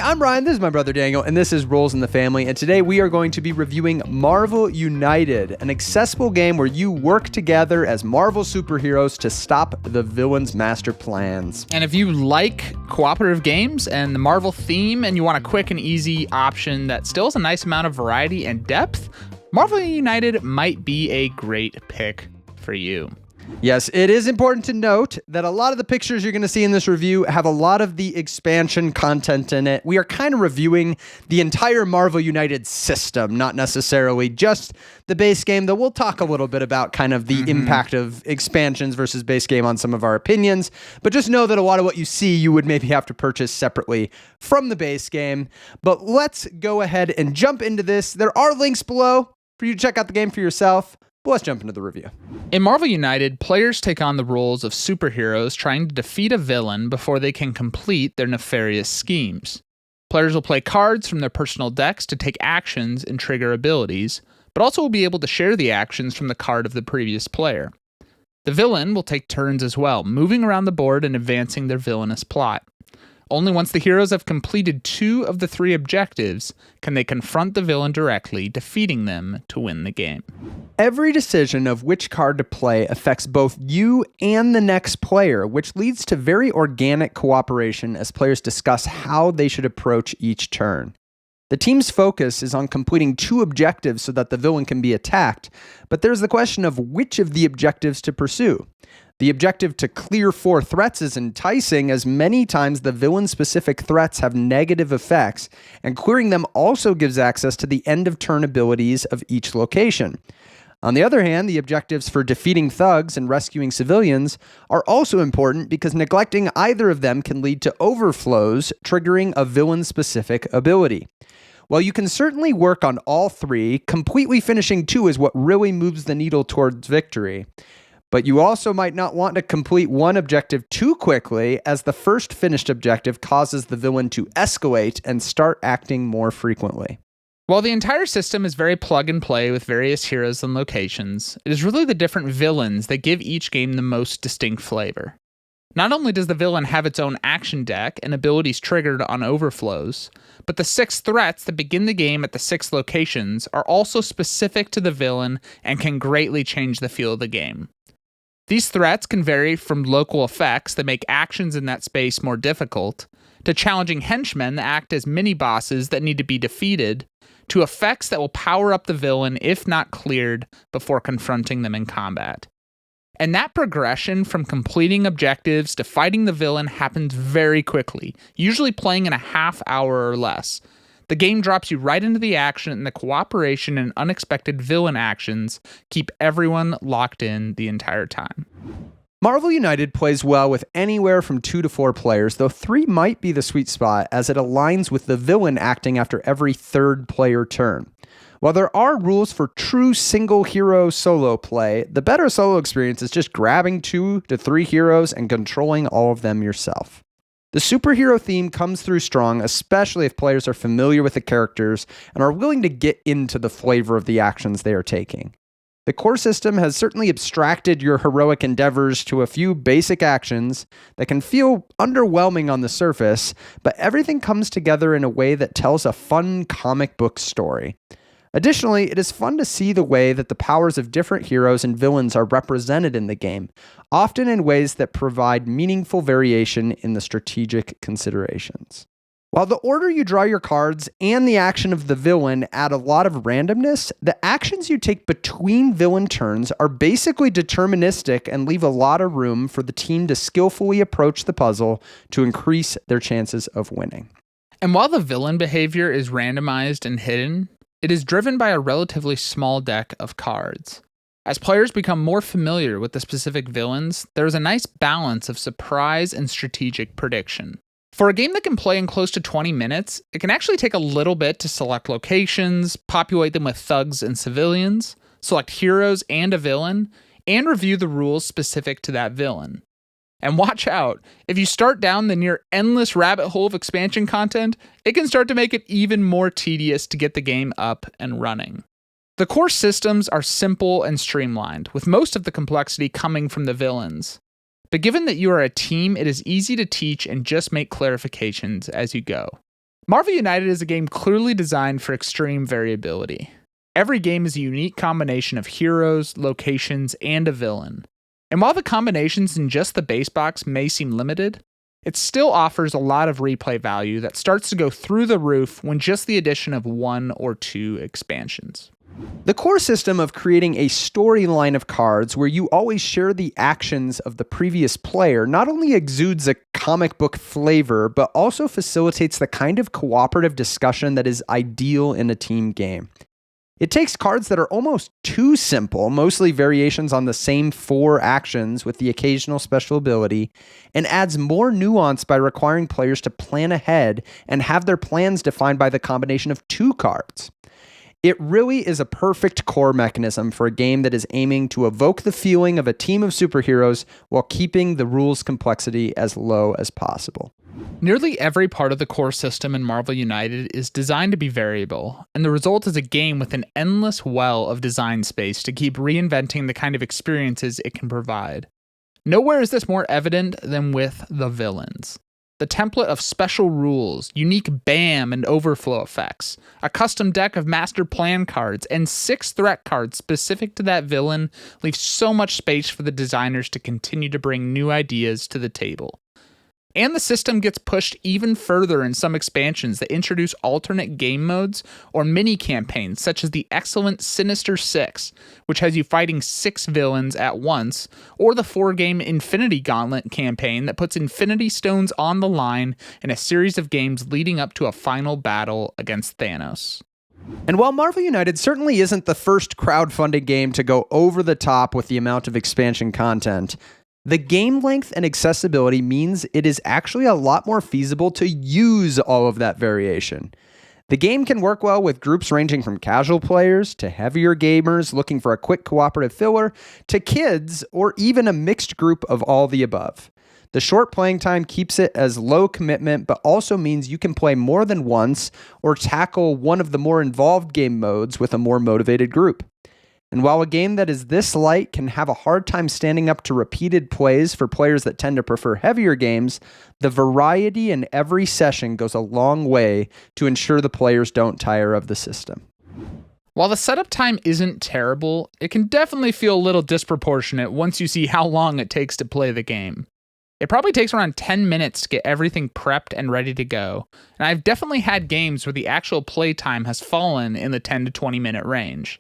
I'm Ryan, this is my brother Daniel, and this is Roles in the Family, and today we are going to be reviewing Marvel United, an accessible game where you work together as Marvel superheroes to stop the villain's master plans. And if you like cooperative games and the Marvel theme and you want a quick and easy option that still has a nice amount of variety and depth, Marvel United might be a great pick for you. Yes, it is important to note that a lot of the pictures you're going to see in this review have a lot of the expansion content in it. We are kind of reviewing the entire Marvel United system, not necessarily just the base game, though we'll talk a little bit about kind of the impact of expansions versus base game on some of our opinions. But just know that a lot of what you see, you would maybe have to purchase separately from the base game. But let's go ahead and jump into this. There are links below for you to check out the game for yourself. But let's jump into the review. In Marvel United, players take on the roles of superheroes trying to defeat a villain before they can complete their nefarious schemes. Players will play cards from their personal decks to take actions and trigger abilities, but also will be able to share the actions from the card of the previous player. The villain will take turns as well, moving around the board and advancing their villainous plot. Only once the heroes have completed 2 of the 3 objectives can they confront the villain directly, defeating them to win the game. Every decision of which card to play affects both you and the next player, which leads to very organic cooperation as players discuss how they should approach each turn. The team's focus is on completing 2 objectives so that the villain can be attacked, but there's the question of which of the objectives to pursue. The objective to clear 4 threats is enticing, as many times the villain-specific threats have negative effects, and clearing them also gives access to the end-of-turn abilities of each location. On the other hand, the objectives for defeating thugs and rescuing civilians are also important because neglecting either of them can lead to overflows, triggering a villain-specific ability. While you can certainly work on all 3, completely finishing 2 is what really moves the needle towards victory. But you also might not want to complete one objective too quickly, as the first finished objective causes the villain to escalate and start acting more frequently. While the entire system is very plug and play with various heroes and locations, it is really the different villains that give each game the most distinct flavor. Not only does the villain have its own action deck and abilities triggered on overflows, but the 6 threats that begin the game at the 6 locations are also specific to the villain and can greatly change the feel of the game. These threats can vary from local effects that make actions in that space more difficult, to challenging henchmen that act as mini-bosses that need to be defeated, to effects that will power up the villain if not cleared before confronting them in combat. And that progression from completing objectives to fighting the villain happens very quickly, usually playing in a half hour or less. The game drops you right into the action, and the cooperation and unexpected villain actions keep everyone locked in the entire time. Marvel United plays well with anywhere from 2 to 4 players, though 3 might be the sweet spot as it aligns with the villain acting after every 3rd player turn. While there are rules for true single hero solo play, the better solo experience is just grabbing 2 to 3 heroes and controlling all of them yourself. The superhero theme comes through strong, especially if players are familiar with the characters and are willing to get into the flavor of the actions they are taking. The core system has certainly abstracted your heroic endeavors to a few basic actions that can feel underwhelming on the surface, but everything comes together in a way that tells a fun comic book story. Additionally, it is fun to see the way that the powers of different heroes and villains are represented in the game, often in ways that provide meaningful variation in the strategic considerations. While the order you draw your cards and the action of the villain add a lot of randomness, the actions you take between villain turns are basically deterministic and leave a lot of room for the team to skillfully approach the puzzle to increase their chances of winning. And while the villain behavior is randomized and hidden, it is driven by a relatively small deck of cards. As players become more familiar with the specific villains, there is a nice balance of surprise and strategic prediction. For a game that can play in close to 20 minutes, it can actually take a little bit to select locations, populate them with thugs and civilians, select heroes and a villain, and review the rules specific to that villain. And watch out, if you start down the near endless rabbit hole of expansion content, it can start to make it even more tedious to get the game up and running. The core systems are simple and streamlined, with most of the complexity coming from the villains. But given that you are a team, it is easy to teach and just make clarifications as you go. Marvel United is a game clearly designed for extreme variability. Every game is a unique combination of heroes, locations, and a villain. And while the combinations in just the base box may seem limited, it still offers a lot of replay value that starts to go through the roof when just the addition of 1 or 2 expansions. The core system of creating a storyline of cards where you always share the actions of the previous player not only exudes a comic book flavor, but also facilitates the kind of cooperative discussion that is ideal in a team game. It takes cards that are almost too simple, mostly variations on the same 4 actions with the occasional special ability, and adds more nuance by requiring players to plan ahead and have their plans defined by the combination of 2 cards. It really is a perfect core mechanism for a game that is aiming to evoke the feeling of a team of superheroes while keeping the rules complexity as low as possible. Nearly every part of the core system in Marvel United is designed to be variable, and the result is a game with an endless well of design space to keep reinventing the kind of experiences it can provide. Nowhere is this more evident than with the villains. The template of special rules, unique BAM and overflow effects, a custom deck of master plan cards, and 6 threat cards specific to that villain leaves so much space for the designers to continue to bring new ideas to the table. And the system gets pushed even further in some expansions that introduce alternate game modes or mini campaigns, such as the excellent Sinister Six, which has you fighting 6 villains at once, or the 4-game Infinity Gauntlet campaign that puts Infinity Stones on the line in a series of games leading up to a final battle against Thanos. And while Marvel United certainly isn't the first crowdfunding game to go over the top with the amount of expansion content, the game length and accessibility means it is actually a lot more feasible to use all of that variation. The game can work well with groups ranging from casual players to heavier gamers looking for a quick cooperative filler to kids or even a mixed group of all the above. The short playing time keeps it as low commitment, but also means you can play more than once or tackle one of the more involved game modes with a more motivated group. And while a game that is this light can have a hard time standing up to repeated plays for players that tend to prefer heavier games, the variety in every session goes a long way to ensure the players don't tire of the system. While the setup time isn't terrible, it can definitely feel a little disproportionate once you see how long it takes to play the game. It probably takes around 10 minutes to get everything prepped and ready to go, and I've definitely had games where the actual play time has fallen in the 10 to 20 minute range.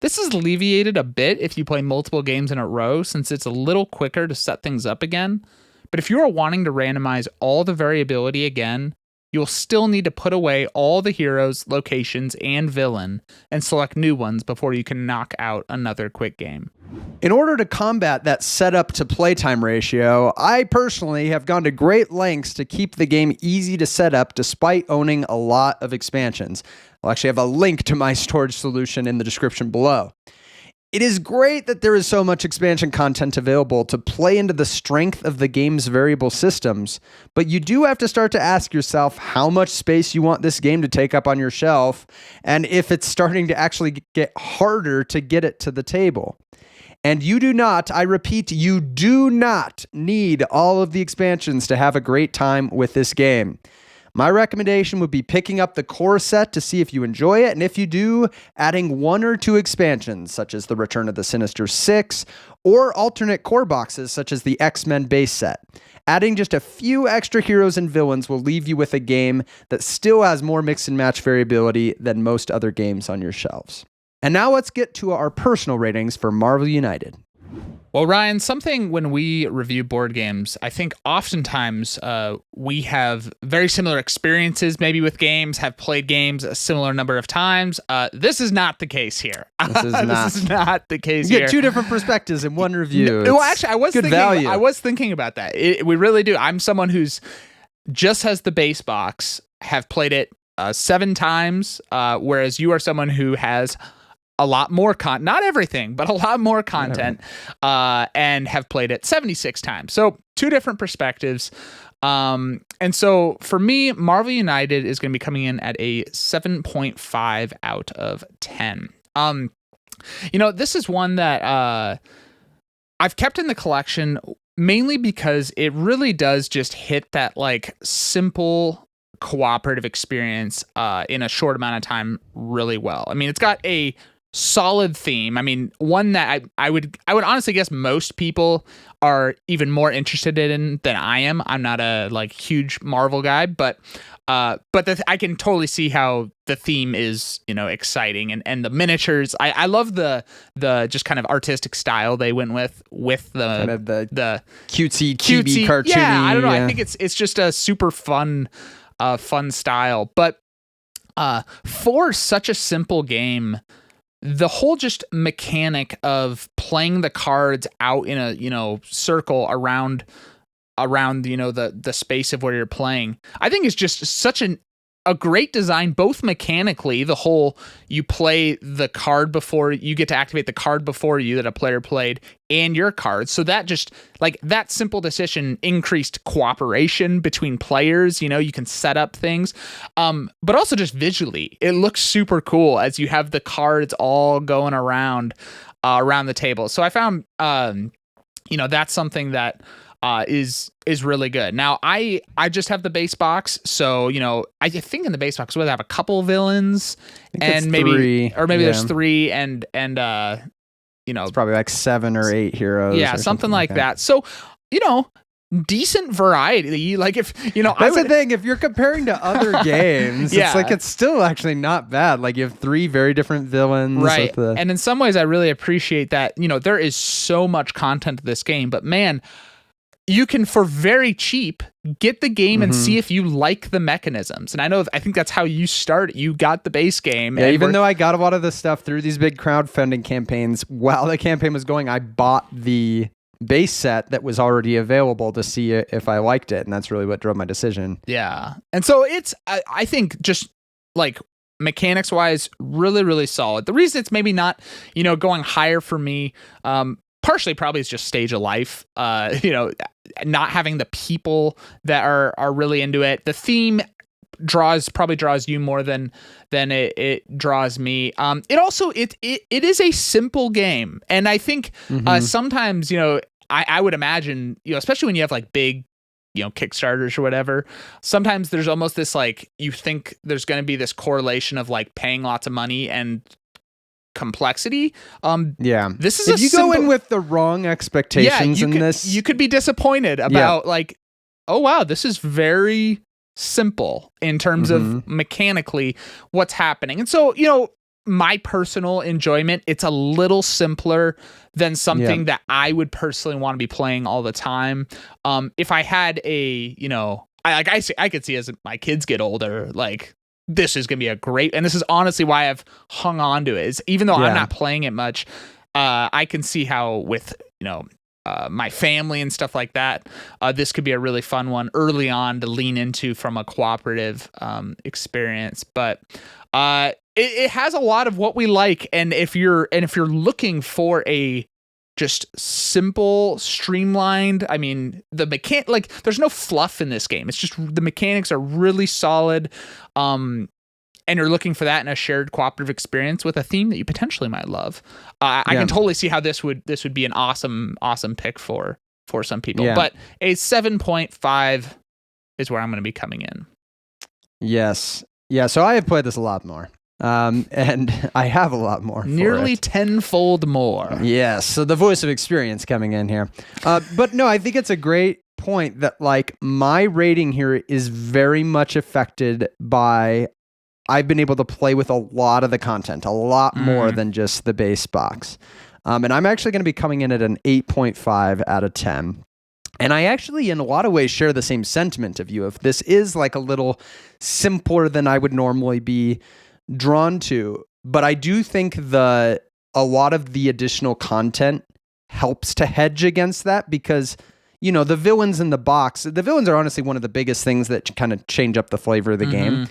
This is alleviated a bit if you play multiple games in a row, since it's a little quicker to set things up again, but if you are wanting to randomize all the variability again, you'll still need to put away all the heroes, locations, and villain, and select new ones before you can knock out another quick game. In order to combat that setup to playtime ratio, I personally have gone to great lengths to keep the game easy to set up despite owning a lot of expansions. I'll actually have a link to my storage solution in the description below. It is great that there is so much expansion content available to play into the strength of the game's variable systems, but you do have to start to ask yourself how much space you want this game to take up on your shelf, and if it's starting to actually get harder to get it to the table. And you do not, I repeat, you do not need all of the expansions to have a great time with this game. My recommendation would be picking up the core set to see if you enjoy it, and if you do, adding 1 or 2 expansions, such as the Return of the Sinister Six, or alternate core boxes, such as the X-Men base set. Adding just a few extra heroes and villains will leave you with a game that still has more mix and match variability than most other games on your shelves. And now let's get to our personal ratings for Marvel United. Well, Ryan, something when we review board games, I think oftentimes we have very similar experiences maybe with games, have played games a similar number of times. This is not the case here. This is not the case you here. get 2 different perspectives in one review. Well, actually, I was thinking about that. We really do. I'm someone who's just has the base box, have played it 7 times, whereas you are someone who has a lot more not everything, but a lot more content, and have played it 76 times. So 2 different perspectives. And so for me, Marvel United is going to be coming in at a 7.5 out of 10. This is one that I've kept in the collection mainly because it really does just hit that like simple cooperative experience in a short amount of time really well. I mean, it's got a solid theme. I mean, one that I would honestly guess most people are even more interested in than I am. I'm not a like huge Marvel guy, but I can totally see how the theme is, exciting, and the miniatures. I love the just kind of artistic style they went with the kind of the cutesy cartoony. Yeah, I don't know. I think it's just a super fun style. But for such a simple game, the whole just mechanic of playing the cards out in a circle around the space of where you're playing, I think is just such a great design, both mechanically, the whole you play the card before you get to activate the card before you that a player played, and your cards. So that just like that simple decision increased cooperation between players. You can set up things, but also just visually, it looks super cool as you have the cards all going around the table. So I found that's something that is really good. Now I just have the base box, so I think in the base box we'll have a couple villains and maybe there's 3 and it's probably like 7 or 8 heroes. Yeah, something like that. So decent variety. Like if that's the thing. If you're comparing to other games, yeah. It's like it's still actually not bad. Like you have 3 very different villains, right? And in some ways, I really appreciate that. There is so much content to this game, but man, you can, for very cheap, get the game and see if you like the mechanisms. And I think that's how you start. You got the base game. Yeah, even though I got a lot of this stuff through these big crowdfunding campaigns, while the campaign was going, I bought the base set that was already available to see if I liked it. And that's really what drove my decision. Yeah. And so it's, I think, just like mechanics wise, really, really solid. The reason it's maybe not, going higher for me, partially probably it's just stage of life, not having the people that are really into it. The theme probably draws you more than it draws me. It also, it is a simple game. And I think sometimes, I would imagine, especially when you have like big, Kickstarters or whatever, sometimes there's almost this like, you think there's going to be this correlation of like paying lots of money and complexity. This is if you go in with the wrong expectations you could be disappointed about like, oh wow, this is very simple in terms of mechanically what's happening. And so, my personal enjoyment, it's a little simpler than something that I would personally want to be playing all the time. If I had I could see as my kids get older, like this is going to be a great, and this is honestly why I've hung on to it, is even though I'm not playing it much, I can see how with, my family and stuff like that, this could be a really fun one early on to lean into from a cooperative experience. But it has a lot of what we like, and if you're looking for a just simple, streamlined, I mean, there's no fluff in this game. It's just the mechanics are really solid. And you're looking for that in a shared cooperative experience with a theme that you potentially might love. I can totally see how this would be an awesome pick for some people. But a 7.5 is where I'm going to be coming in. Yes. Yeah. So I have played this a lot more. And I have a lot more. Nearly tenfold more. Yes. So the voice of experience coming in here. But no, I think it's a great point that like my rating here is very much affected by I've been able to play with a lot of the content, a lot more than just the base box. And I'm actually going to be coming in at an 8.5 out of 10. And I actually, in a lot of ways, share the same sentiment of you. If this is like a little simpler than I would normally be drawn to, but I do think a lot of the additional content helps to hedge against that because, the villains in the villains are honestly one of the biggest things that kind of change up the flavor of the game.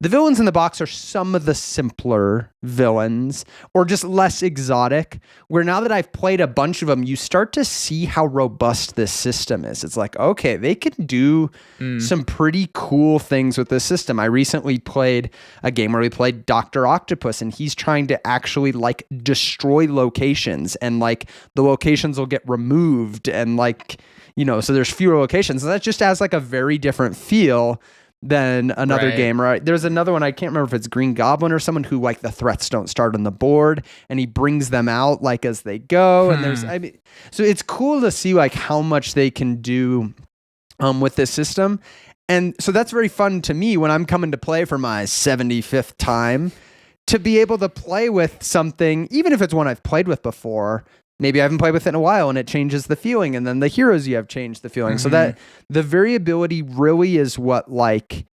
The villains in the box are some of the simpler villains or just less exotic, where now that I've played a bunch of them, you start to see how robust this system is. It's like, okay, they can do some pretty cool things with this system. I recently played a game where we played Dr. Octopus, and he's trying to actually like destroy locations, and like the locations will get removed, and like, so there's fewer locations. And that just has like a very different feel than another Right. game, right? There's another one, I can't remember if it's Green Goblin or someone who like the threats don't start on the board and he brings them out like as they go. And there's, I mean, so it's cool to see like how much they can do with this system. And so that's very fun to me when I'm coming to play for my 75th time to be able to play with something, even if it's one I've played with before. Maybe I haven't played with it in a while and it changes the feeling. And then the heroes you have change the feeling. So that the variability really is what like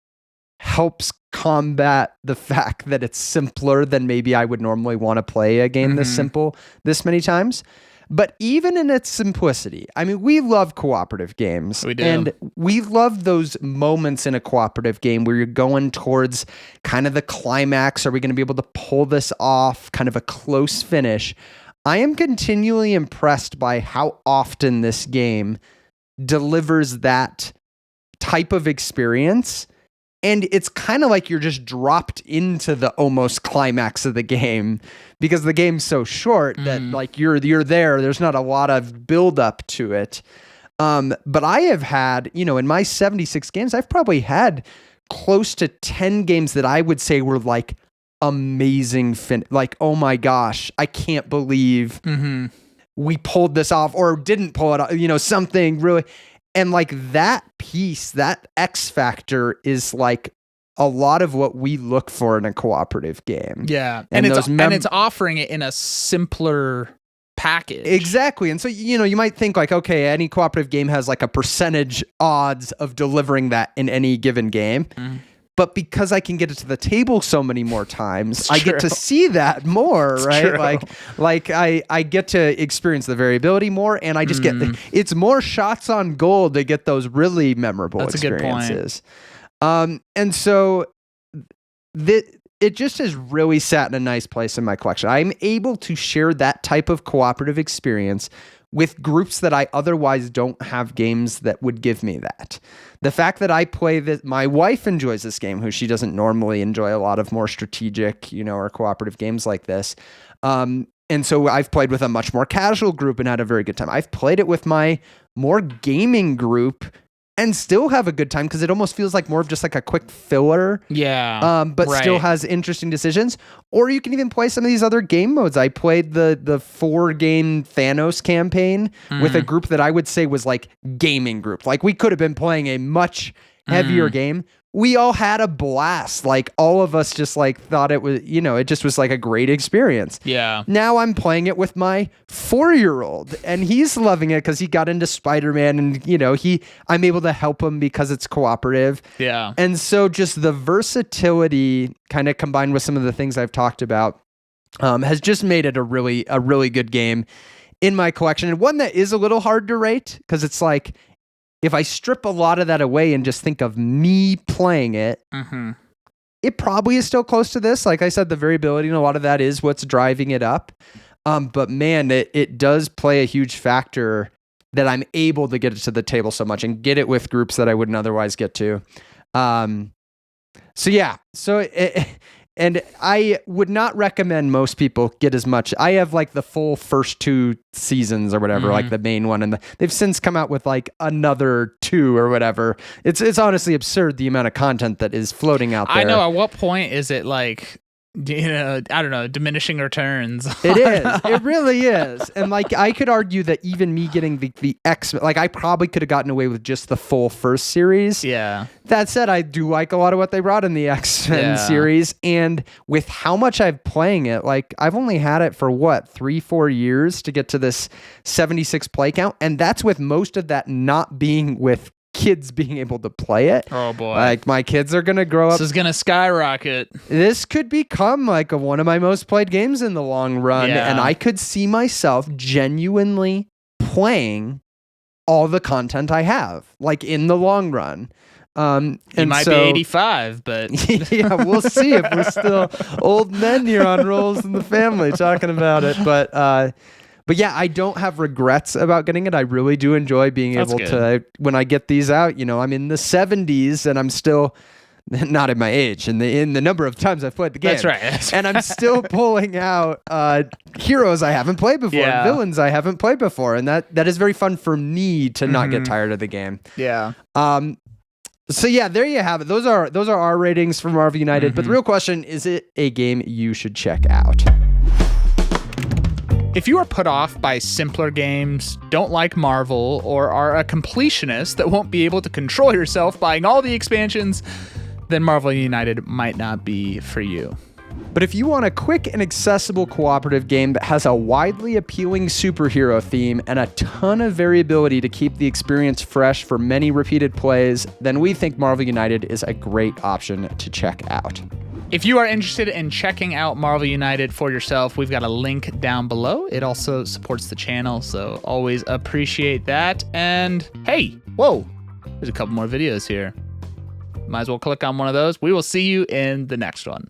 helps combat the fact that it's simpler than maybe I would normally want to play a game this simple this many times. But even in its simplicity, I mean, we love cooperative games. We do. And we love those moments in a cooperative game where you're going towards kind of the climax. Are we going to be able to pull this off? Kind of a close finish. I am continually impressed by how often this game delivers that type of experience. And it's kind of like you're just dropped into the almost climax of the game because the game's so short that like you're there. There's not a lot of build up to it. But I have had, in my 76 games, I've probably had close to 10 games that I would say were like amazing like, oh my gosh, I can't believe we pulled this off or didn't pull it off, something really. And like that piece, that X factor is like a lot of what we look for in a cooperative game. Yeah. And it's offering it in a simpler package. Exactly. And so, you might think like, okay, any cooperative game has like a percentage odds of delivering that in any given game. But because I can get it to the table so many more times, I get to see that more, right? True. Like I get to experience the variability more, and I just get it's more shots on goal to get those really memorable experiences. And so it just has really sat in a nice place in my collection. I'm able to share that type of cooperative experience with groups that I otherwise don't have games that would give me that. The fact that I play this, my wife enjoys this game, who she doesn't normally enjoy a lot of more strategic, or cooperative games like this. And so I've played with a much more casual group and had a very good time. I've played it with my more gaming group and still have a good time because it almost feels like more of just like a quick filler. Yeah. But still has interesting decisions. Or you can even play some of these other game modes. I played the 4-game Thanos campaign with a group that I would say was like gaming group. Like we could have been playing a much heavier game. We all had a blast. Like all of us just like thought it was, it just was like a great experience. Yeah. Now I'm playing it with my 4-year-old and he's loving it because he got into Spider-Man and, I'm able to help him because it's cooperative. Yeah. And so just the versatility kind of combined with some of the things I've talked about has just made it a really good game in my collection. And one that is a little hard to rate because it's like, if I strip a lot of that away and just think of me playing it, it probably is still close to this. Like I said, the variability and a lot of that is what's driving it up. But man, it does play a huge factor that I'm able to get it to the table so much and get it with groups that I wouldn't otherwise get to. And I would not recommend most people get as much. I have like the full first 2 seasons or whatever, like the main one, and they've since come out with like another 2 or whatever. It's honestly absurd the amount of content that is floating out there. I know. At what point is it like, I don't know, diminishing returns? It is. It really is. And like I could argue that even me getting the X, like I probably could have gotten away with just the full first series. Yeah. That said, I do like a lot of what they brought in the X-Men series. And with how much I've playing it, like I've only had it for 3-4 years to get to this 76 play count. And that's with most of that not being with kids being able to play it. Oh boy. Like my kids are going to grow up. This is going to skyrocket. This could become like one of my most played games in the long run. Yeah. And I could see myself genuinely playing all the content I have, like in the long run. You might be 85, but yeah, we'll see if we're still old men here on Rolls in the Family talking about it. But yeah, I don't have regrets about getting it. I really do enjoy being able to, when I get these out, I'm in the 70s and I'm still not at my age in the number of times I've played the game. That's right. And I'm still pulling out heroes I haven't played before, and villains I haven't played before. And that is very fun for me to not get tired of the game. Yeah. So yeah, there you have it. Those are our ratings for Marvel United. But the real question, is it a game you should check out? If you are put off by simpler games, don't like Marvel, or are a completionist that won't be able to control yourself buying all the expansions, then Marvel United might not be for you. But if you want a quick and accessible cooperative game that has a widely appealing superhero theme and a ton of variability to keep the experience fresh for many repeated plays, then we think Marvel United is a great option to check out. If you are interested in checking out Marvel United for yourself, we've got a link down below. It also supports the channel, so always appreciate that. And hey, whoa, there's a couple more videos here. Might as well click on one of those. We will see you in the next one.